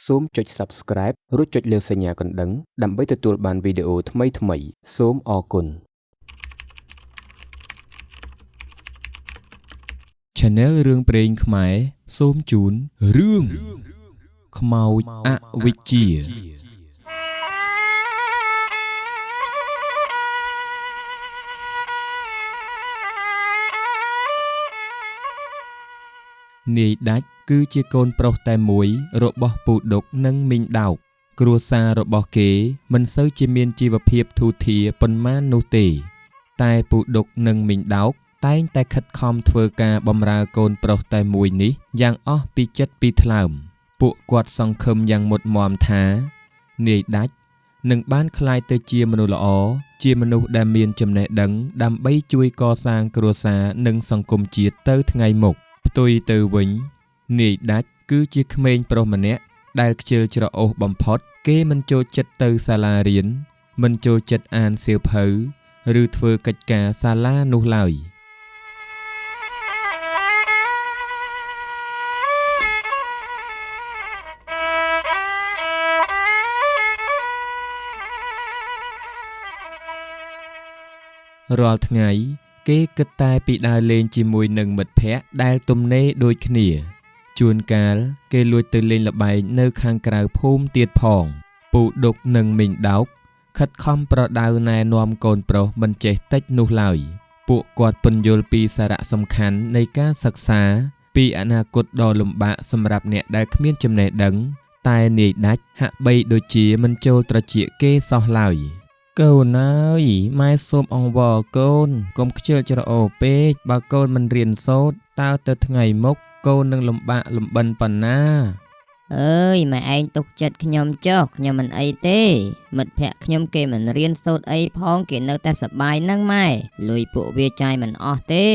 សូមចុច Subscribe រួចចុចលើសញ្ញាកណ្ដឹងដើម្បីទទួលបានវីដេអូថ្មីៗសូមអរគុណ Channel រឿងព្រេងខ្មែរសូមជូនរឿងខ្មោចអវិជ្ជានាយដាច់គឺជាកូនប្រុសតែមួយរបស់ពូដុកនិងមីងដោកគ្រួសាររបស់គេមិនសូវជាមានជីវភាពធូរធារប៉ុន្មាននោះទេតែពូដុកនិងមីងដោកតែងតែខិតខំធ្វើការបម្រើកូនប្រុសតែមួយនេះយ៉ាងអស់ពីចិត្តពីថ្លើមពួកគាត់សង្ឃឹមយ៉ាងមុតមាំថានាយដាច់នឹងបានក្លាយទៅជាមនុស្សល្អជាមនុស្សដែលមានចំណេះដឹងដើម្បីជួយកសាងគ្រួសារនិងសង្គមជាតិទៅថ្ងៃមុខផ្ទុយទៅវិញនាយដាច់គឺជាក្មេងប្រុសម្នាក់ដែលខ្ជិលច្រអូសបំផុតគេមិនចូលចិត្តទៅសាលារៀនមិនចូលចិត្តអានសៀវភៅឬធ្វើកិច្ចការសាលានោះឡើយរាល់ថ្ងៃគេគិតតែពីដើរលេងជាមួយនឹងមិត្តភ័ក្តិដែលទំនេរដូចគ្នាជួនកាលគេលួចទៅលេងល្បែងនៅខាងក្រៅភូមិទៀតផងពូដុកនិងមីងដោកខិតខំប្រដៅណែនាំកូនប្រុសមិនចេះតិចនោះឡើយពួកគាត់ពន្យល់ពីសារៈសំខាន់នៃការសិក្សាពីអនាគតដ៏លំបាកសម្រាប់អ្នកដែលគ្មានចំណេះដឹងតែនាយដាច់ហាក់បីដូចជាមិនចូលត្រចៀកគេសោះឡើយកូនអើយម៉ែសូមអង្វរកូនកុំខ្ជិលច្រអូសពេកបើកូនមិនរៀនសូត្រតើទៅថ្ងៃមុខកូននឹងលំបាកលំបិនប៉ុណ្ណាអើយម៉ែឯងទុកចិត្តខ្ញុំចុះខ្ញុំមិនអីទេមិត្តភ័ក្តិខ្ញុំគេមិនរៀនសូត្រអីផងគេនៅតែសប្បាយនឹងម៉ែលុយពួកវាចាយមិនអស់ទេ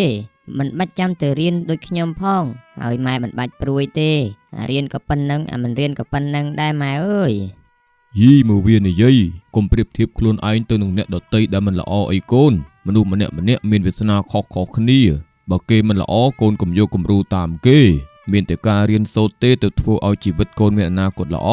មិនបាច់ចាំទៅរៀនដូចខ្ញុំផងហើយម៉ែមិនបាច់ព្រួយទេរៀនក៏ប៉ុណ្្នឹងមិនរៀនក៏ប៉ុណ្្នឹងដែរម៉ែអើយយីមកវានិយាយកុំប្រៀបធៀបខ្លួនឯងទៅនឹងអ្នកដទៃដែលមិនល្អអីកូនមនុស្សម្នាក់មានវាសនាខុសៗគ្នាបើគេមិនល្អកូនកុំយកគំរូតាមគេមានតែការរៀនសូត្រទេទៅធ្វើឲ្យជីវិតកូនមានអនាគតល្អ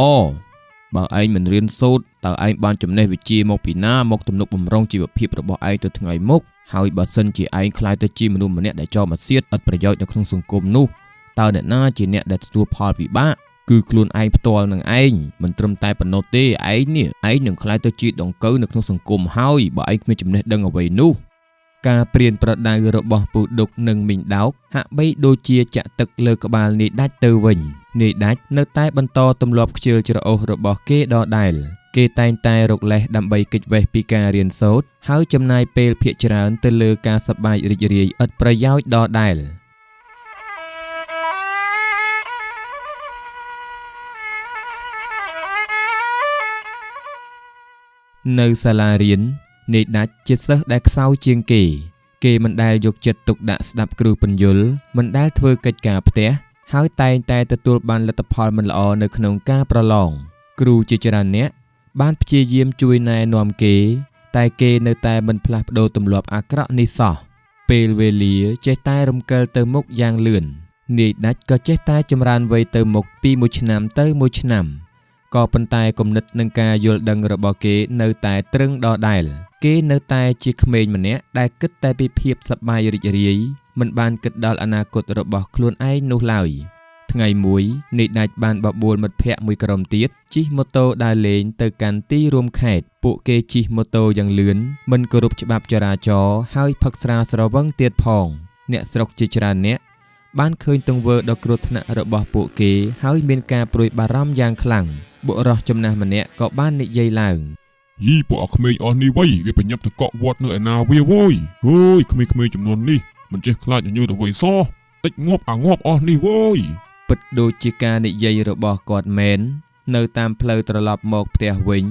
បើឯងមិនរៀនសូត្រតើឯងបានចំណេះវិជ្ជាមកពីណាមកទំនុកបំរុងជីវភាពរបស់ឯងទៅថ្ងៃមុខហើយបើសិនជាឯងខ្លាចទៅជាមនុស្សម្នាក់ដែលចោលមកសៀតឥតប្រយោជន៍នៅក្នុងសង្គមនោះតើអ្នកណាជាអ្នកដែលទទួលផលវិបាកគឺខ្លួនឯងផ្ទាល់នឹងឯងមិនត្រឹមតែប៉ុណ្ណោះទេឯងនឹងខ្លាចទៅជាដង្កូវនៅក្នុងសង្គមហើយបើឯងគ្មានចំណេះដឹងអ្វីនោះការព្រានប្រដៅរបស់ពូដុកនិងមីងដោកហាក់បីដូចជាចាក់ទឹកលើក្បាលនាយដាច់ទៅវិញនាយដាច់នៅតែបន្តទម្លាប់ខ្ជិលច្រអូសរបស់គេដដែលគេតែងតែរកលេសដើម្បីគេចវេះពីការរៀនសូត្រហើយចំណាយពេលភាគច្រើនទៅលើការសប្បាយរីករាយឥតប្រយោជន៍ដដែលនៅសាលារៀននាយដាច់ជាសិស្សដែលខ្សោយជាងគេមិនដែលយកចិត្តទុកដាក់ស្ដាប់គ្រូពន្យល់មិនដែលធ្វើកិច្ចការផ្ទះហើយតែងតែទទួលបានលទ្ធផលមិនល្អនៅក្នុងការប្រឡងគ្រូជាច្រើនអ្នកបានព្យាយាមជួយណែនាំគេតែគេនៅតែមិនផ្លាស់ប្ដូរទម្លាប់អាក្រក់នេះសោះពេលវេលាចេះតែរំកិលទៅមុខយ៉ាងលឿននាយដាច់ក៏ចេះតែចម្រើនវ័យទៅមុខពីមួយឆ្នាំទៅមួយឆ្នាំក៏ប៉ុន្តែគំនិតនិងការយល់ដឹងរបស់គេនៅតែត្រឹងដដែលគេនៅតែជាក្មេងម្នាក់ដែលគិតតែពីភាពសប្បាយរីករាយមិនបានគិតដល់អនាគតរបស់ខ្លួនឯងនោះឡើយថ្ងៃមួយនាយដាច់បានបបួលមិត្តភ័ក្តិមួយក្រុមទៀតជិះម៉ូតូដើរលេងទៅកាន់ទីរួមខេត្តពួកគេជិះម៉ូតូយ៉ាងលឿនមិនគោរពច្បាប់ចរាចរណ៍ហើយផឹកស្រាស្រវឹងទៀតផងអ្នកស្រុកជាច្រើនអ្នកបានឃើញទង្វើដ៏គ្រោះថ្នាក់របស់ពួកគេហើយមានការព្រួយបារម្ភយ៉ាងខ្លាំងបុរសចំណាស់ម្នាក់ក៏បាននិយាយឡើងយីពួកក្មេងអស់នេះវៃវាប្រញាប់ទៅកក់វត្តនៅឯណាវាវយអើយក្មេងៗចំនួននេះមិនចេះខ្លាចញញើទៅវិញសោះតិចងាប់អស់នេះវយពិតដូចជាការនិយាយរបស់គាត់មែននៅតាមផ្លូវត្រឡប់មកផ្ទះវិញ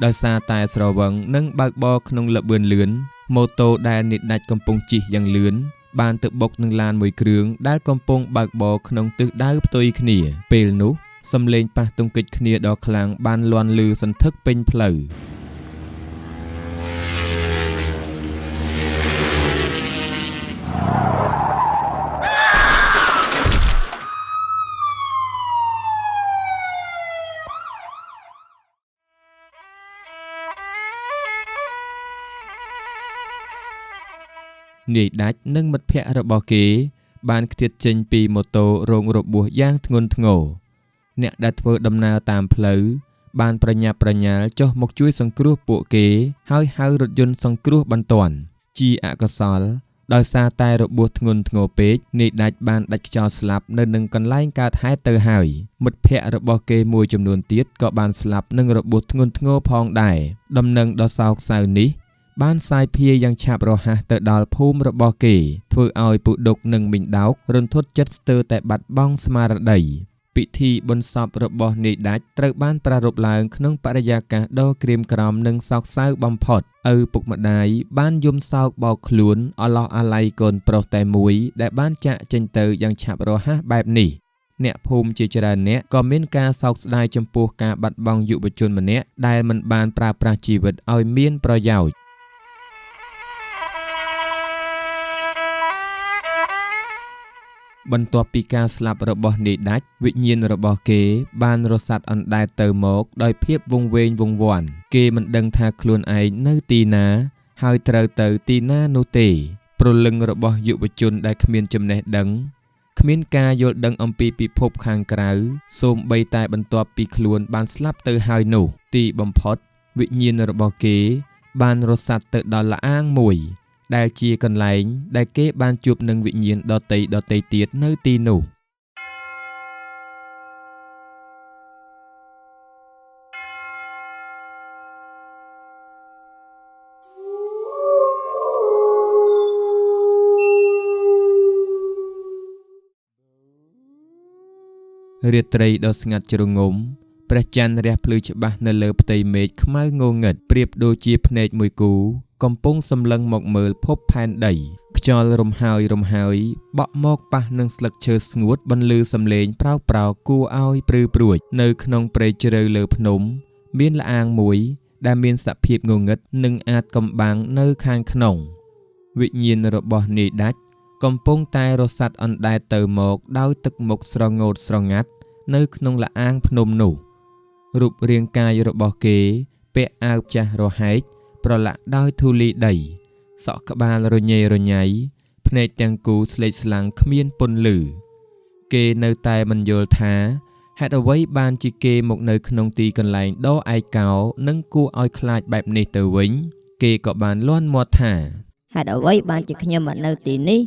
ដោយសារតែស្រវឹងនិងបើកបរក្នុងល្បឿនលឿនម៉ូតូដែលនាយដាច់កំពុងជិះយ៉ាងលឿនបានទៅបុកនឹងឡានមួយគ្រឿងដែលកំពុងបើកបរក្នុងទិសដៅផ្ទុយគ្នាពេលនោះសំឡេងប៉ះទង្គិចគ្នាដ៏ខ្លាំងបានលាន់ឮសន្ធឹកពេញផ្លូវ នាយដាច់និងមិត្តភ័ក្តិរបស់គេបានឃ្លាតចេញពីម៉ូតូរងរបួសយ៉ាងធ្ងន់ធ្ងរអ្នកដែលធ្វើដំណើរតាមផ្លូវបានប្រញាប់ប្រញាល់ចុះមកជួយសង្គ្រោះពួកគេហើយហៅរថយន្តសង្គ្រោះបន្ទាន់ជាអកុសលដោយសារតែរបួសធ្ងន់ធ្ងរពេកនាយដាច់បានដាច់ខ្យល់ស្លាប់នៅនឹងកន្លែងកើតហេតុទៅហើយមិត្តភ័ក្តិរបស់គេមួយចំនួនទៀតក៏បានស្លាប់នឹងរបួសធ្ងន់ធ្ងរផងដែរដំណឹងដ៏សោកសៅនេះបានសាយភាយយ៉ាងឆាប់រហ័សទៅដល់ភូមិរបស់គេធ្វើឲ្យពុដុកនិងមីងដោករន្ធត់ចិត្តស្ទើរតែបាត់បង់ស្មារតីពិធីបុណ្យសពរបស់នាយដាច់ត្រូវបានប្រារព្ធឡើងក្នុងបរិយាកាសដ៏ក្រៀមក្រំនិងសោកសៅបំផុតឪពុកម្ដាយបានយំសោកបោកខ្លួនអឡោះអាល័យកូនប្រុសតែមួយដែលបានចាកចេញទៅយ៉ាងឆាប់រហ័សបែបនេះអ្នកភូមិជាច្រើនអ្នកក៏មានការសោកស្ដាយចំពោះការបាត់បង់យុវជនម្នាក់ដែលមិនបានប្រើប្រាស់ជីវិតឲ្យមានប្រយោជន៍បន្ទាប់ពីការស្លាប់របស់នាយដាច់វិញ្ញាណរបស់គេបានរសាត់អណ្ដែតទៅមកដោយភាពវង្វេងវង្វាន់គេមិនដឹងថាខ្លួនឯងនៅទីណាហើយត្រូវទៅទីណានោះទេព្រលឹងរបស់យុវជនដែលគ្មានចំណេះដឹងគ្មានការយល់ដឹងអំពីពិភពខាងក្រៅសូម្បីតែបន្ទាប់ពីខ្លួនបានស្លាប់ទៅហើយនោះទីបំផុតវិញ្ញាណរបស់គេបានរសាត់ទៅដល់ល្អាងមួយដែលជាកន្លែងដែលគេបានជួបនឹងវិញ្ញាណដទៃទៀតនៅទីនោះរាត្រីដ៏ស្ងាត់ជ្រងំព្រះច័ន្ទរះភ្លឺច្បាស់នៅលើផ្ទៃមេឃខ្មៅងងឹតប្រៀបដូចជាភ្នែកមួយគូកំពុងសម្លឹងមកមើលភពផែនដីខ្យល់រំហើយបក់មកប៉ះនឹងស្លឹកឈើស្ងួតបន្លឺសំឡេងប្រោកគួរឲ្យព្រឺព្រួចនៅក្នុងព្រៃជ្រៅលើភ្នំមានល្អាងមួយដែលមានសភាពងងឹតនិងអាចកំបាំងនៅខាងក្នុងវិញ្ញាណរបស់នាយដាច់កំពុងតែរសាត់អណ្ដែតទៅមកដោយទឹកមុខស្រងោតស្រងាត់នៅក្នុងល្អាងភ្នំនោះរូបរាងកាយរបស់គេពាក់អាវចាស់រហែកប្រឡាក់ដោយធូលីដីសក់ក្បាលរញ៉េរញ៉ៃភ្នែកទាំងគូស្លេកស្លាំងគ្មានពន្លឺគេនៅតែមិនយល់ថាហេតុអ្វីបានជាគេមកនៅក្នុងទីកន្លែងដ៏ឯកោនិងគួរឲ្យខ្លាចបែបនេះទៅវិញគេក៏បានលាន់មាត់ថាហេតុអ្វីបានជាខ្ញុំមកនៅទីនេះ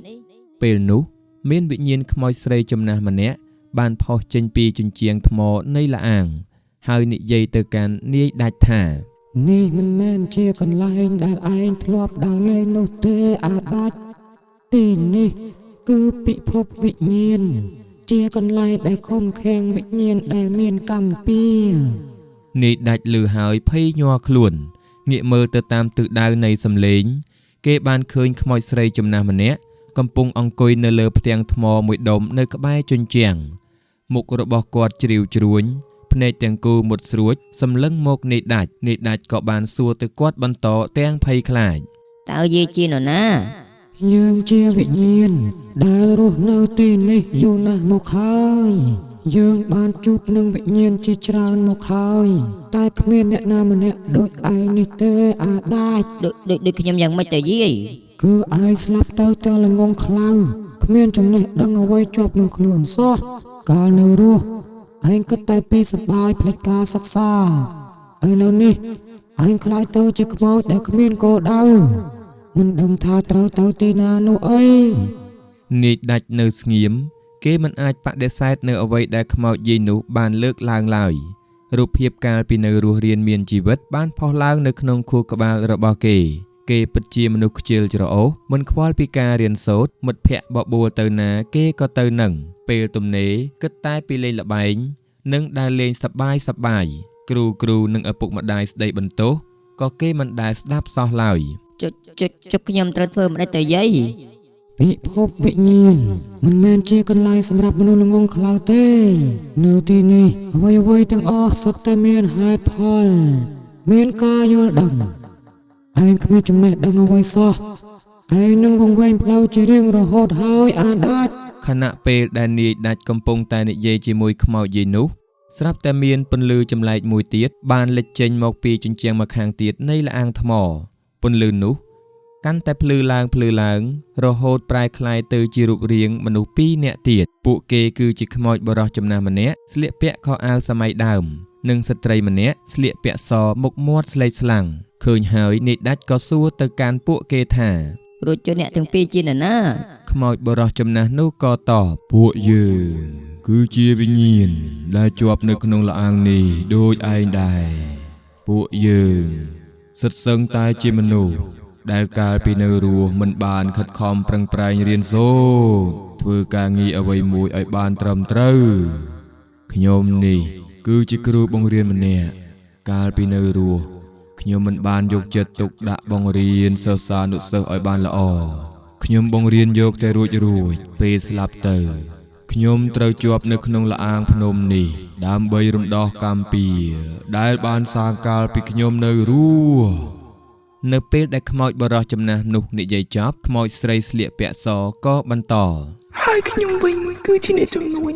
ពេលនោះមានវិញ្ញាណខ្មោចស្រីចំណាស់ម្នាក់បានផុសចេញពីជញ្ជាំងថ្មនៃល្អាងហើយនិយាយទៅកាន់នាយដាច់ថានេះមិនមែនជាកន្លែងដែលឯងធ្លាប់ដើរលេងនោះទេអាដាច់ទីនេះគឺពិភពវិញ្ញាណជាកន្លែងដែលខំខាំងវិញ្ញាណដែលមានកម្មពៀនាយដាច់លឺហើយភ័យញ័រខ្លួនងាកមើលទៅតាមទិសដៅនៃសំឡេងគេបានឃើញខ្មោចស្រីចំណាស់ម្នាក់កំពុងអង្គុយនៅលើផ្ទាំងថ្មមួយដុំនៅក្បែរជញ្ជាំងមុខរបស់គាត់ជ្រីវជ្រួញភ្នែកទាំងគូមុតស្រួចសម្លឹងមកនាយដាច់ក៏បានសួរទៅគាត់បន្តទាំងភ័យខ្លាចតើយាយជានរណាយើងជាវិញ្ញាណដែលរស់នៅទីនេះយូរណាស់មកហើយយើងបានជួបនឹងវិញ្ញាណជាច្រើនមកហើយតែគ្មានអ្នកណាម្នាក់ដូចឯងនេះទេអាដាច់ដូចខ្ញុំយ៉ាងម៉េចទៅយាយគឺឯងស្លាប់ទៅទាំងល្ងងខ្លៅគ្មានចំណេះដឹងអ្វីជាប់នឹងខ្លួនសោះកាលនៅរស់ឯងគិតតែពីសប្បាយផ្លេចការសិក្សាហើយនៅនេះឯងខ្លាចទៅជាខ្មោចដែលគ្មានគោលដៅមិនដឹងថាត្រូវទៅទីណានោះអីនាយដាច់នៅស្ងៀមគេមិនអាចបដិសេធនៅអ្វីដែលខ្មោចយាយនោះបានលើកឡើងឡើយរូបភាពកាលពីនៅរស់រានមានជីវិតបានផុសឡើងនៅក្នុងខួរក្បាលរបស់គេពិតជាមនុស្សខ្ជិលច្រអូសមិនខ្វល់ពីការរៀនសូត្រមិត្តភ័ក្តិបបួលទៅណាគេក៏ទៅនឹងពេលទំនេរគិតតែពីលេងល្បែងនិងដើរលេងសប្បាយគ្រូនិងឪពុកម្ដាយស្ដីបន្ទោសក៏គេមិនដែលស្ដាប់សោះឡើយចុះខ្ញុំត្រូវធ្វើមិនទេយាយពិភពវិញ្ញាណមិនមែនជាកន្លែងសម្រាប់មនុស្សល្ងងខ្លៅទេនៅទីនេះអ្វីទាំងអស់សុទ្ធតែមានហេតុផលមានការយល់ដឹងឯងគ្មានចំណេះដឹងអ្វីសោះឯងនឹងវង្វេងផ្លូវជារៀងរហូតហើយអាដាច់ខណៈពេលដែលនាយដាច់កំពុងតែនិយាយជាមួយខ្មោចយាយនោះស្រាប់តែមានពន្លឺចម្លែកមួយទៀតបានលេចចេញមកពីជញ្ជាំងម្ខាងទៀតនៃល្អាងថ្មពន្លឺនោះ កាន់តែភ្លឺឡើងរហូតប្រែក្លាយទៅជារូបរាងមនុស្ស2នាក់ទៀតពួកគេគឺជាខ្មោចបរោះចំណាស់ម្នាក់ស្លៀកពាក់ខោអាវសម័យដើមនិងស្ត្រីម្នាក់ស្លៀកពាក់សមុខមាត់ស្លេកស្លាំងឃើញហើយនេដាច់ក៏សួរទៅកាន់ពួកគេថារួចជអ្នកទាំងពីរជានរណាខ្មោចបរោះចំណាស់នោះក៏តបពួកយើងគឺជាវិញ្ញាណដែលជាប់នៅក្នុងល្អាងនេះដូចឯងដែរពួកយើងសិតសឹងតែជាមនុស្សដែលកាលពីនៅរស់មិនបានខិតខំប្រឹងប្រែងរៀនសូត្រធ្វើការងារអ្វីមួយឲ្យបានត្រឹមត្រូវខ្ញុំនេះគឺជាគ្រូបង្រៀនម្នាក់កាលពីនៅរស់ខ្ញុំមិនបានយកចិត្តទុកដាក់បង្រៀនសិស្សានុសិស្សឲ្យបានល្អខ្ញុំបង្រៀនយកតែរួចពេលស្លាប់ទៅខ្ញុំត្រូវជាប់នៅក្នុងល្អាងភ្នំនេះដើម្បីរំដោះកម្មពៀរដែលបានសាងកាលពីខ្ញុំនៅរស់នៅពេលដែលខ្មោចបរោះចំណាស់នោះនិយាយចប់ខ្មោចស្រីស្លៀកពាក់សក៏បន្តហើយខ្ញុំវិញគឺជាអ្នកជំនួញ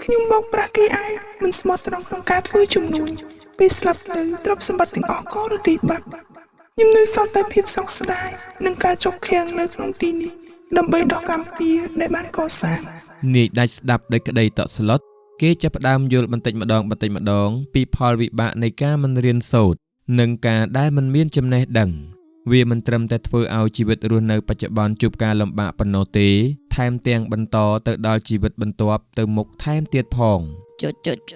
ខ្ញុំមកប្រាស់គេឯងមិនស្មោះត្រង់ក្នុងការធ្វើជំនួញពេលស្លាប់ទៅទ្រព្យសម្បត្តិទាំងអស់ក៏រលាយបាត់ខ្ញុំនៅសល់តែភាពសោកស្ដាយនឹងការជោគខាំងនៅក្នុងទីនេះដើម្បីដោះកម្មពៀរដែលបានកសាងនាយដាច់ស្ដាប់ដោយក្តីតក់ស្លុតគេចាប់ផ្ដើមយល់បន្តិចម្ដងពីផលវិបាកនៃការមិនរៀនសូត្រនិងការដែលមិនមានចំណេះដឹងវាមិនត្រឹមតែធ្វើឲ្យជីវិតរស់នៅបច្ចុប្បន្នជួបការលំបាកប៉ុណ្ណោះទេថែមទាំងបន្តទៅដល់ជីវិតបន្ទាប់ទៅមុខថែមទៀតផង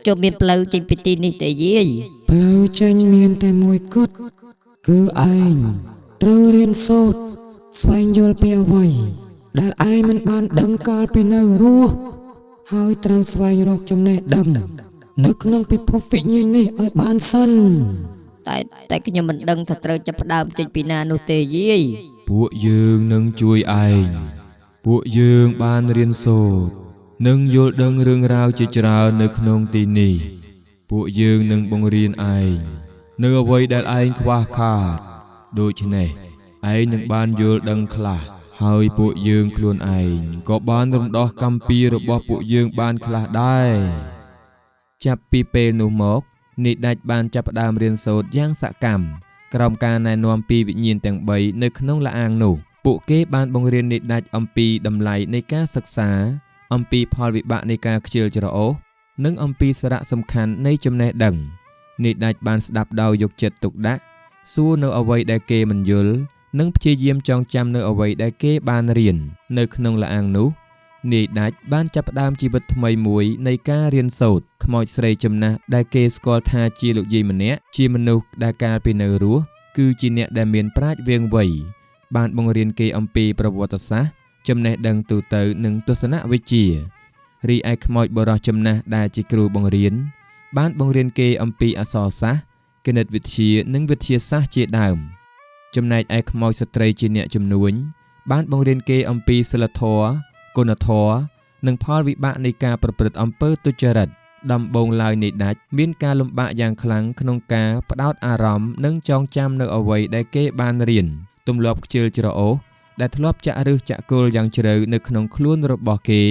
ជុំមានផ្លូវចេញពីទីនេះទេយាយផ្លូវចេញមានតែមួយគត់គឺឯងត្រូវរៀនសូត្រស្វែងយល់ពីអ្វីដែលឯងមិនបានដឹងកាលពីនៅរស់ហើយត្រូវស្វែងរកចំណេះដឹងនៅក្នុងពិភពវិញ្ញាណនេះឲ្យបានសិនតែខ្ញុំមិនដឹងថាត្រូវចាប់ផ្ដើមចេញពីណានោះទេយាយពួកយើងនឹងជួយឯងពួកយើងបានរៀនសូត្រនិងយល់ដឹងរឿងរ៉ាវជាច្រើននៅក្នុងទីនេះពួកយើងនឹងបង្រៀនឯងនៅអ្វីដែលឯងខ្វះខាតដូច្នេះឯងនឹងបានយល់ដឹងខ្លះហើយពួកយើងខ្លួនឯងក៏បានរំដោះកម្មពៀររបស់ពួកយើងបានខ្លះដែរចាប់ពីពេលនោះមកនេដាច់បានចាប់ផ្ដើមរៀនសូត្រយ៉ាងសកម្មក្រោមការណែនាំពីវិញ្ញាណទាំង3នៅក្នុងល្អាងនោះពួកគេបានបង្រៀននេដាច់អំពីតម្លៃនៃការសិក្សាអំពីផលវិបាកនៃការខ្ជិលច្រអូសនិងអំពីសារៈសំខាន់នៃចំណេះដឹងនេដាច់បានស្ដាប់ដោយយកចិត្តទុកដាក់សួរនៅអ្វីដែលគេមិនយល់និងព្យាយាមចងចាំនៅអ្វីដែលគេបានរៀននៅក្នុងល្អាងនោះនាយដាច់បានចាប់ផ្ដើមជីវិតថ្មីមួយនៃការរៀនសូត្រខ្មោចស្រីចំណាស់ដែលគេស្គាល់ថាជាលោកយាយម្នាក់ជាមនុស្សដែលកាលពីនៅរស់គឺជាអ្នកដែលមានប្រាជ្ញវាងវៃបានបង្រៀនគេអំពីប្រវត្តិសាស្ត្រចំណេះដឹងទូទៅនិងទស្សនវិជ្ជារីឯខ្មោចបរោះចំណាស់ដែលជាគ្រូបង្រៀនបានបង្រៀនគេអំពីអក្សរសាស្ត្រគណិតវិទ្យានិងវិទ្យាសាស្ត្រជាដើមចំណែកឯខ្មោចស្ត្រីជាអ្នកជំនួញបានបង្រៀនគេអំពីសីលធម៌គុណធម៌និងផលវិបាកនៃការប្រព្រឹត្តអំពើទុច្ចរិតដំបូងឡើយនេដាច់មានការលំបាកយ៉ាងខ្លាំងក្នុងការផ្ដោតអារម្មណ៍និងចងចាំនៅអ្វីដែលគេបានរៀនទម្លាប់ខ្ជិលច្រអូសដែលធ្លាប់ចាក់ឫសចាក់គល់យ៉ាងជ្រៅនៅក្នុងខ្លួនរបស់គេ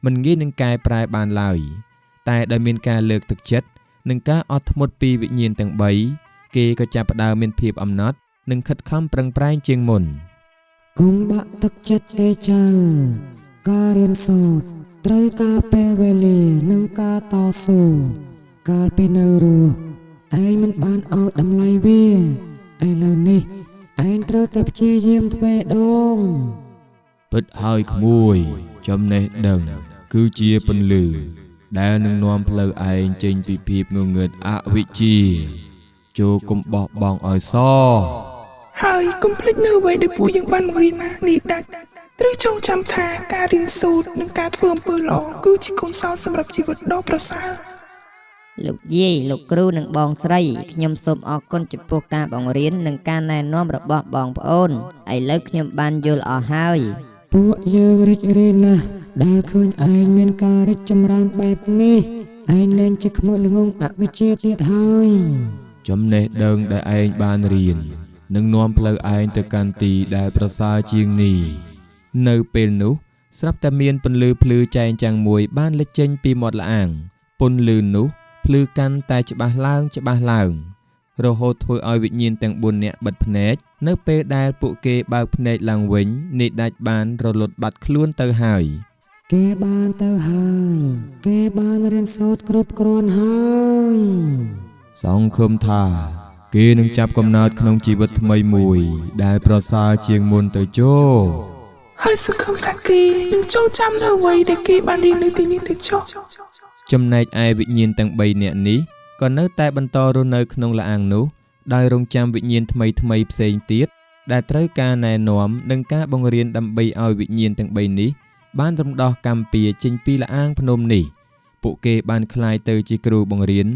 មិនងាយនឹងកែប្រែបានឡើយតែដោយមានការលើកទឹកចិត្តនិងការអត់ធ្មត់ពីវិញ្ញាណទាំង3គេក៏ចាប់ផ្ដើមមានភាពអំណត់និងខិតខំប្រឹងប្រែងជាងមុនកុំបាក់ទឹកចិត្តទេចៅការរៀនសូត្រត្រូវការពេលវេលានិងការតស៊ូកាលពីនៅរស់ឯងមិនបានឲ្យតម្លៃវាឥឡូវនេះឯងត្រូវតែព្យាយាមទ្វេដងពិតហើយក្មួយចំណេះដឹងគឺជាពន្លឺដែលនឹងនាំផ្លូវឯងចេញពីភាពងងឹតអវិជ្ជាចូលកុំបោះបង់ឲ្យសហើយកុំភ្លេចនៅអ្វីដែលពួកយើងបានបង្រៀនណានេះដាច់ត្រូវចងចាំថាការរៀនសូត្រនិងការធ្វើអំពើល្អគឺជាកូនសោសម្រាប់ជីវិតដ៏ប្រសើរលោកយាយលោកគ្រូនិងបងស្រីខ្ញុំសូមអរគុណចំពោះការបង្រៀននិងការណែនាំរបស់បងប្អូនឥឡូវខ្ញុំបានយល់អស់ហើយពួកយើងរីករាយណាស់ដែលឃើញឯងមានការរីកចម្រើនបែបនេះឯងលែងជាខ្មោចល្ងងអវិជ្ជាទៀតហើយចំណេះដឹងដែលឯងបានរៀននឹងនាំផ្លូវឯងទៅកាន់ទីដែលប្រសើរជាងនេះនៅពេលនោះស្រាប់តែមានពន្លឺភ្លឺចែងចាំងមួយបានលេចចេញពីមាត់ល្អាងពន្លឺនោះភ្លឺកាន់តែច្បាស់ឡើង រហូតធ្វើឲ្យវិញ្ញាណទាំង4នាក់បិទភ្នែកនៅពេលដែលពួកគេបើកភ្នែកឡើងវិញនេដាច់បានរលត់បាត់ខ្លួនទៅហើយ គេបានទៅហើយគេបានរៀនសូត្រគ្រប់គ្រាន់ហើយ សង្ឃឹមថាគេនឹងចាប់កំណើតក្នុងជីវិតថ្មីមួយដែលប្រសើរជាងមុនទៅជោ ហើយសង្ឃឹមថាគេនឹងចូលចាំនៅអ្វីដែលគេបានរៀននៅទីនេះទៅចុះ ចំណែកឯវិញ្ញាណទាំង3នាក់នេះក៏នៅតែបន្តរស់នៅក្នុងល្អាងនោះដោយរងចាំវិញ្ញាណថ្មីផ្សេងទៀតដែលត្រូវការណែនាំនិងការបង្រៀនដើម្បីឲ្យវិញ្ញាណទាំង3នេះបានរំដោះកម្មពៀចេញពីល្អាងភ្នំនេះពួកគេបានក្លាយទៅជាគ្រូបង្រៀន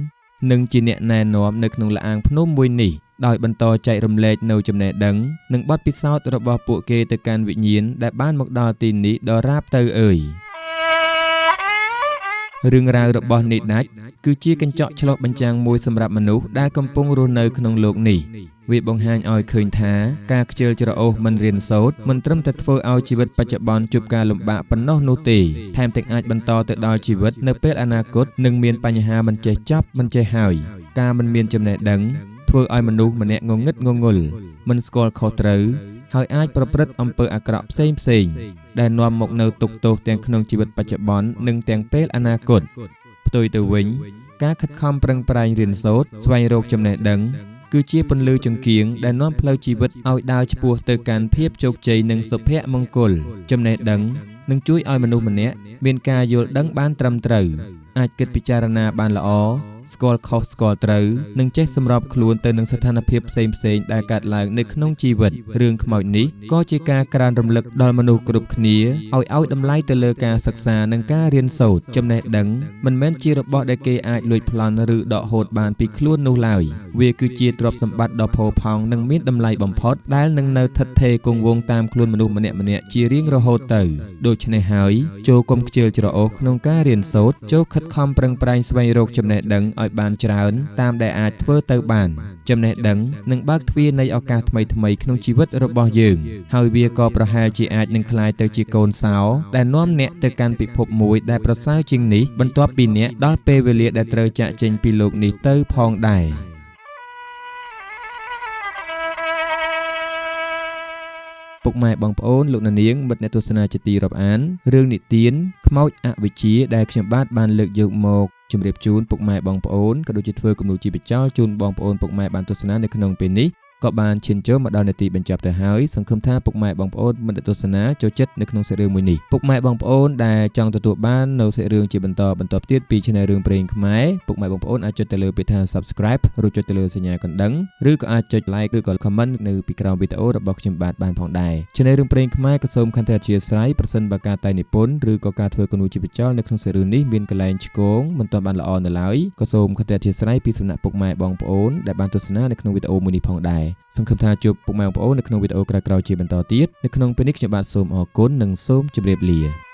និងជាអ្នកណែនាំនៅក្នុងល្អាងភ្នំមួយនេះដោយបន្តចែករំលែកនូវចំណេះដឹងនិងបទពិសោធន៍របស់ពួកគេទៅកាន់វិញ្ញាណដែលបានមកដល់ទីនេះដរាបទៅអើយរឿងរ៉ាវរបស់នេដាច់គឺជាកញ្ចក់ឆ្លុះបញ្ចាំងមួយសម្រាប់មនុស្សដែលកំពុងរស់នៅក្នុងโลกនេះវាបង្ហាញឲ្យឃើញថាការខ្ជិលច្រអូសមិនរៀនសូត្រមិនត្រឹមតែធ្វើឲ្យជីវិតបច្ចុប្បន្នជួបការលំបាកប៉ុណ្ណោះនោះទេថែមទាំងអាចបន្តទៅដល់ជីវិតនៅពេលអនាគតនឹងមានបញ្ហាមិនចេះចប់មិនចេះហើយការមិនមានចំណេះដឹងធ្វើឲ្យមនុស្សម្នាក់ងងឹតងងុលមិនស្គាល់ខុសត្រូវហើយអាចប្រព្រឹត្តអំពើអាក្រក់ផ្សេងដែលនាំមកនៅទុក្ខទោសទាំងក្នុងជីវិតបច្ចុប្បន្ននិងទាំងពេលអនាគតផ្ទុយទៅវិញការខិតខំប្រឹងប្រែងរៀនសូត្រស្វែងរកចំណេះដឹងគឺជាពន្លឺចង្គៀងដែលនាំផ្លូវជីវិតឲ្យដើរឆ្ពោះទៅកាន់ភាពជោគជ័យនិងសុភមង្គលចំណេះដឹងនឹងជួយឲ្យមនុស្សម្នាក់មានការយល់ដឹងបានត្រឹមត្រូវអាចគិតពិចារណាបានល្អស្គាល់ខុសស្គាល់ត្រូវនិងចេះសម្របខ្លួនទៅនឹងស្ថានភាពផ្សេងៗដែលកើតឡើងនៅក្នុងជីវិតរឿងខ្មោចនេះក៏ជាការក្រើនរំលឹកដល់មនុស្សគ្រប់គ្នាឲ្យតម្លៃទៅលើការសិក្សានិងការរៀនសូត្រចំណេះដឹងមិនមែនជារបស់ដែលគេអាចលួចប្លន់ឬដកហូតបានពីខ្លួននោះឡើយវាគឺជាទ្រព្យសម្បត្តិដ៏ផូរផង់និងមានតម្លៃបំផុតដែលនឹងនៅថិតថេរគង់វង្សតាមខ្លួនមនុស្សម្នាក់ៗជារៀងរហូតទៅដូច្នេះហើយចូលកុំខ្ជិលច្រអូសក្នុងការរៀនសូត្រចូលខិតខំប្រឹងប្រែងស្វែងរកចំណេះដឹងឲ្យបានច្រើនតាមដែលអាចធ្វើទៅបានចំណេះដឹងនឹងបើកទ្វារនៃឱកាសថ្មីៗក្នុងជីវិតរបស់យើងហើយវាក៏ប្រហែលជាអាចនឹងក្លាយទៅជាកូនសោដែលនាំអ្នកទៅកាន់ពិភពមួយដែលប្រសើរជាងនេះបន្ទាប់ពីអ្នកដល់ពេលវេលាដែលត្រូវចាកចេញពីโลกនេះទៅផងដែរពុកម៉ែបងប្អូនលោកអ្នកនាងមិត្តអ្នកទស្សនាជាទីរាប់អានរឿងនិទានខ្មោចអវិជ្ជាដែលខ្ញុំបាទបានលើកយកមកជម្រាបជូនពុកម៉ែបងប្អូនក៏ដូចជាធ្វើគំនូរជីវចលជូនបងប្អូនពុកម៉ែបានទស្សនានៅក្នុងពេលនេះក៏បានឈានចូលមកដល់នាទីបញ្ចប់ទៅហើយសង្ឃឹមថាពុកម៉ែបងប្អូនមិត្តទស្សនាចូលចិត្តនៅក្នុងសាច់រឿងមួយនេះពុកម៉ែបងប្អូនដែលចង់ទទួលបាននៅសាច់រឿងជាបន្តទៀតពី Channel រឿងព្រេងខ្មែរពុកម៉ែបងប្អូនអាចចុចទៅលើពាក្យថា Subscribe ឬចុចទៅលើសញ្ញាកណ្ដឹងឬក៏អាចចុច Like ឬក៏ Comment នៅពីក្រោមវីដេអូរបស់ខ្ញុំបាទបានផងដែរ Channel រឿងព្រេងខ្មែរក៏សូមខន្តីអធិស្ឋានប្រសិនបើការតែនិពន្ធឬក៏ការធ្វើគំនូរជីវចលនៅក្នុងសាច់រឿងនេះមានកន្លែងឆ្គងមិនទាន់បានល្អនៅឡើយក៏សូមខន្តីអធិស្ឋានពីសំណាក់ពុកម៉ែបងប្អូនដែលបានទស្សនានៅក្នុងវីដេអូមួយនេះផងដែរសង្ឃឹមថាជួបពុកម៉ែបងប្អូននៅក្នុងវីដេអូក្រោយៗជាបន្តទៀតនៅក្នុងពេលនេះខ្ញុំបាទសូមអរគុណនិងសូមជម្រាបលា